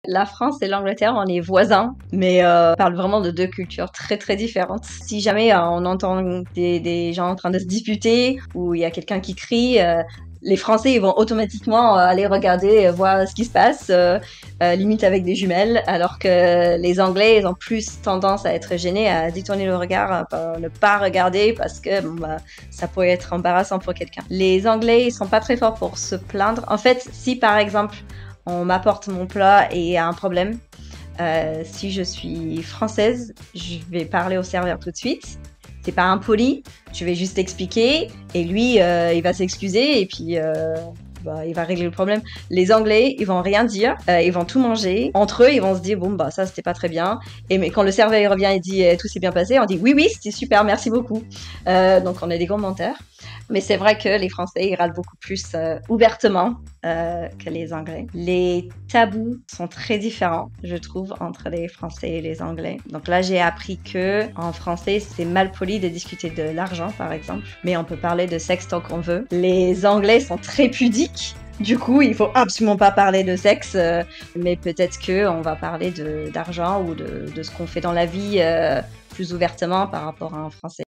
La France et l'Angleterre, on est voisins, mais on parle vraiment de deux cultures très très différentes. Si jamais on entend des gens en train de se disputer ou il y a quelqu'un qui crie, les Français ils vont automatiquement aller regarder, voir ce qui se passe, limite avec des jumelles, alors que les Anglais ils ont plus tendance à être gênés, à détourner le regard, à ne pas regarder parce que ça pourrait être embarrassant pour quelqu'un. Les Anglais ils sont pas très forts pour se plaindre. En fait, si par exemple on m'apporte mon plat et il y a un problème, si je suis française, je vais parler au serveur tout de suite. C'est pas impoli, je vais juste expliquer et lui, il va s'excuser et puis il va régler le problème. Les Anglais, ils vont rien dire, ils vont tout manger. Entre eux, ils vont se dire bon ça c'était pas très bien. Mais quand le serveur il revient et dit tout s'est bien passé, on dit oui c'était super, merci beaucoup. Donc on est des commentaires. Mais c'est vrai que les Français ils râlent beaucoup plus ouvertement que les Anglais. Les tabous sont très différents, je trouve, entre les Français et les Anglais. Donc là, j'ai appris que en français, c'est mal poli de discuter de l'argent, par exemple, mais on peut parler de sexe tant qu'on veut. Les Anglais sont très pudiques. Du coup, il faut absolument pas parler de sexe, mais peut-être que on va parler d'argent ou de ce qu'on fait dans la vie plus ouvertement par rapport à un Français.